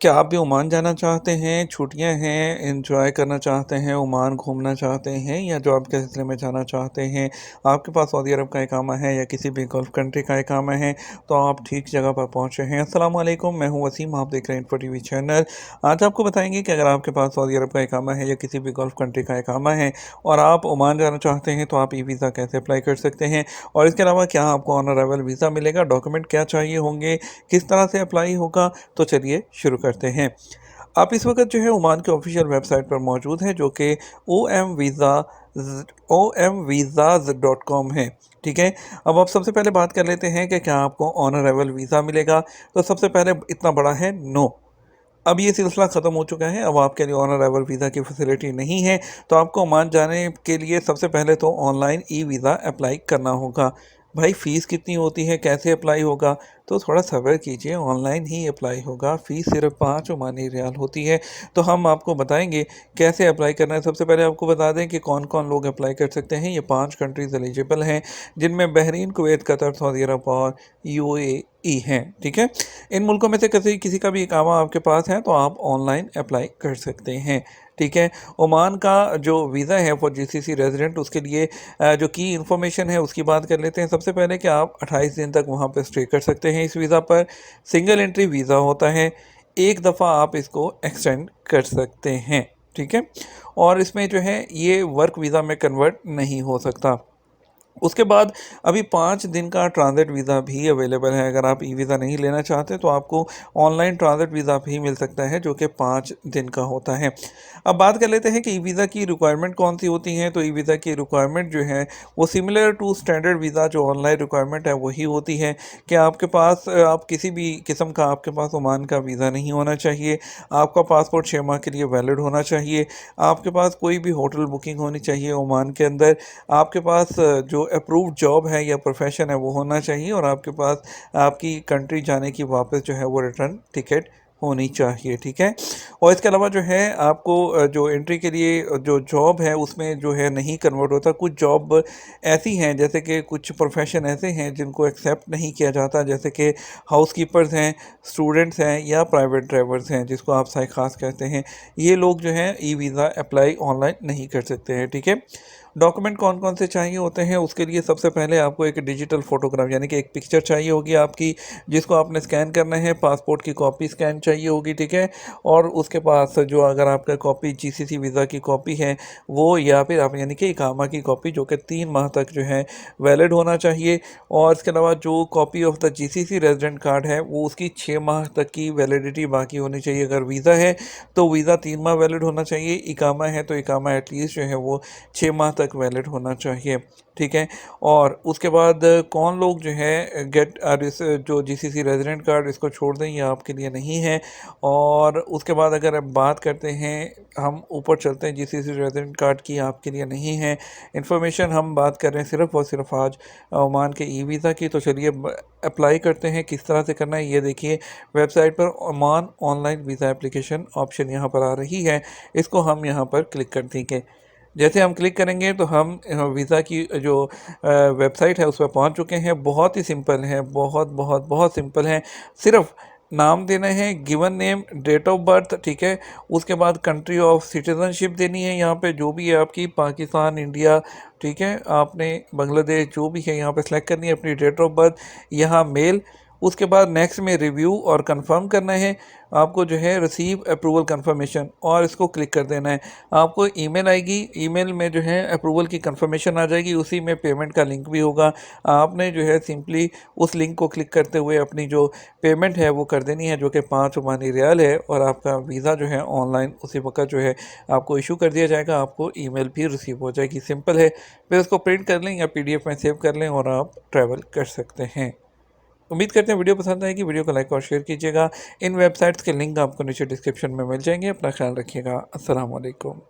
क्या आप भी ओमान जाना चाहते हैं, छुट्टियाँ हैं, एन्जॉय करना चाहते हैं, ओमान घूमना चाहते हैं या जॉब के सिलसिले में जाना चाहते हैं, आपके पास सऊदी अरब का इकामा है या किसी भी गल्फ़ कंट्री का इकामा है, तो आप ठीक जगह पर पहुँचे हैं। अस्सलाम वालेकुम, मैं हूँ वसीम, आप देख रहे हैं इन्फो टीवी चैनल। आज आपको बताएँगे कि अगर आपके पास सऊदी अरब का इकामा है या किसी भी गल्फ़ कंट्री का इकामा है और आप ओमान जाना चाहते हैं, तो आप ई-वीज़ा कैसे अप्लाई कर सकते हैं और इसके अलावा क्या आपको ऑन अराइवल वीज़ा मिलेगा, डॉक्यूमेंट क्या चाहिए होंगे, किस तरह से अप्लाई होगा, तो चलिए शुरू करते हैं। आप इस वक्त जो है ओमान के ऑफिशियल वेबसाइट पर मौजूद हैं जो कि omvisas.com है। ठीक है। अब आप सबसे पहले बात कर लेते हैं कि क्या आपको ऑन अराइवल वीज़ा मिलेगा। तो सबसे पहले इतना बड़ा है नो। अब ये सिलसिला ख़त्म हो चुका है, अब आपके लिए ऑन अराइवल वीज़ा की फैसिलिटी नहीं है। तो आपको ओमान जाने के लिए सबसे पहले तो ऑनलाइन ई वीज़ा अप्लाई करना होगा। भाई फ़ीस कितनी होती है, कैसे अप्लाई होगा? तो थोड़ा सब्र कीजिए, ऑनलाइन ही अप्लाई होगा। फ़ीस सिर्फ 5 ओमानी रियाल होती है। तो हम आपको बताएंगे कैसे अप्लाई करना है। सबसे पहले आपको बता दें कि कौन कौन लोग अप्लाई कर सकते हैं। ये 5 कंट्रीज़ एलिजिबल हैं, जिनमें बहरीन, कुवैत, कतर, सऊदी अरब और यूएई हैं। ठीक है। इन मुल्कों में से किसी किसी का भी इकामा आपके पास है तो आप ऑनलाइन अप्लाई कर सकते हैं। ठीक है। ओमान का जो वीज़ा है फॉर जीसीसी रेजिडेंट, उसके लिए जो की इन्फॉर्मेशन है उसकी बात कर लेते हैं। सबसे पहले कि आप 28 दिन तक वहाँ पर स्टे कर सकते हैं। इस वीज़ा पर सिंगल एंट्री वीज़ा होता है, एक दफ़ा आप इसको एक्सटेंड कर सकते हैं। ठीक है। और इसमें जो है ये वर्क वीज़ा में कन्वर्ट नहीं हो सकता। उसके बाद अभी 5 दिन का ट्रांज़िट वीज़ा भी अवेलेबल है। अगर आप ई-वीज़ा नहीं लेना चाहते तो आपको ऑनलाइन ट्रांज़िट वीज़ा भी मिल सकता है जो कि 5 दिन का होता है। अब बात कर लेते हैं कि ई-वीज़ा की रिक्वायरमेंट कौन-सी होती हैं। तो ई-वीज़ा की रिक्वायरमेंट जो है वो सिमिलर टू स्टैंडर्ड वीज़ा जो ऑनलाइन रिक्वायरमेंट है वही होती है कि आपके पास आप किसी भी किस्म का आपके पास ओमान का वीज़ा नहीं होना चाहिए। आपका पासपोर्ट 6 माह के लिए वैलिड होना चाहिए। आपके पास कोई भी होटल बुकिंग होनी चाहिए ओमान के अंदर। आपके पास जो अप्रूव्ड जॉब है या प्रोफेशन है वो होना चाहिए और आपके पास आपकी कंट्री जाने की वापस जो है वो रिटर्न टिकट होनी चाहिए। ठीक है। और इसके अलावा जो है आपको जो एंट्री के लिए जो जॉब है उसमें जो है नहीं कन्वर्ट होता। कुछ जॉब ऐसी हैं, जैसे कि कुछ प्रोफेशन ऐसे हैं जिनको एक्सेप्ट नहीं किया जाता, जैसे कि हाउस कीपर्स हैं, स्टूडेंट्स हैं या प्राइवेट ड्राइवर्स हैं जिसको आप साई खास कहते हैं। ये लोग जो हैं ई वीज़ा अप्लाई ऑनलाइन नहीं कर सकते हैं। ठीक है। डॉक्यूमेंट कौन कौन से चाहिए होते हैं, उसके लिए सबसे पहले आपको एक डिजिटल फ़ोटोग्राफ यानी कि एक पिक्चर चाहिए होगी आपकी, जिसको आपने स्कैन करना है। पासपोर्ट की कॉपी स्कैन चाहिए होगी। ठीक है। और उसके पास जो अगर आपका कॉपी जीसीसी वीज़ा की कॉपी है वो, या फिर आप यानी कि इकामा की कॉपी जो कि 3 माह तक जो है वैलिड होना चाहिए। और इसके अलावा जो copy of the GCC resident card है वो उसकी 6 माह तक की वैलिडिटी बाकी होनी चाहिए। अगर वीज़ा है तो वीज़ा 3 माह वैलिड होना चाहिए। इकामा है तो इकामा एटलीस्ट जो है वो 6 माह तक वैलिड होना चाहिए। ठीक है। और उसके बाद कौन लोग जो है गेट जो जीसीसी रेजिडेंट कार्ड इसको छोड़ दें, ये आपके लिए नहीं है। और उसके बाद अगर अब बात करते हैं, हम ऊपर चलते हैं, जीसीसी रेजिडेंट कार्ड की आपके लिए नहीं है इन्फॉर्मेशन। हम बात कर रहे हैं सिर्फ और सिर्फ आज ओमान के ई वीज़ा की। तो चलिए अप्लाई करते हैं। किस तरह से करना है ये देखिए, वेबसाइट पर Oman online visa application option यहाँ पर आ रही है, इसको हम यहाँ पर क्लिक कर देंगे। जैसे हम क्लिक करेंगे तो हम वीज़ा की जो वेबसाइट है उस पर पहुंच चुके हैं। बहुत ही सिंपल है, बहुत बहुत बहुत सिंपल है। सिर्फ नाम देना है, given name, date of birth. ठीक है। उसके बाद कंट्री ऑफ सिटीज़नशिप देनी है, यहाँ पे जो भी है आपकी, पाकिस्तान, इंडिया, ठीक है, आपने बांग्लादेश जो भी है यहाँ पे सेलेक्ट करनी है अपनी डेट ऑफ बर्थ, यहाँ मेल। उसके बाद नेक्स्ट में रिव्यू और कंफर्म करना है आपको जो है रिसीव अप्रूवल कंफर्मेशन, और इसको क्लिक कर देना है। आपको ईमेल आएगी, ईमेल में जो है अप्रूवल की कंफर्मेशन आ जाएगी, उसी में पेमेंट का लिंक भी होगा। आपने जो है सिंपली उस लिंक को क्लिक करते हुए अपनी जो पेमेंट है वो कर देनी है, जो कि 5 ओमानी रियाल है, और आपका वीज़ा जो है ऑनलाइन उसी वक्त जो है आपको इशू कर दिया जाएगा। आपको ईमेल भी रिसीव हो जाएगी। सिंपल है। फिर उसको प्रिंट कर लें या पीडीएफ में सेव कर लें और आप ट्रैवल कर सकते हैं। उम्मीद करते हैं वीडियो पसंद आएगी। वीडियो को लाइक और शेयर कीजिएगा। इन वेबसाइट्स के लिंक आपको नीचे डिस्क्रिप्शन में मिल जाएंगे। अपना ख्याल रखिएगा। अस्सलाम वालेकुम।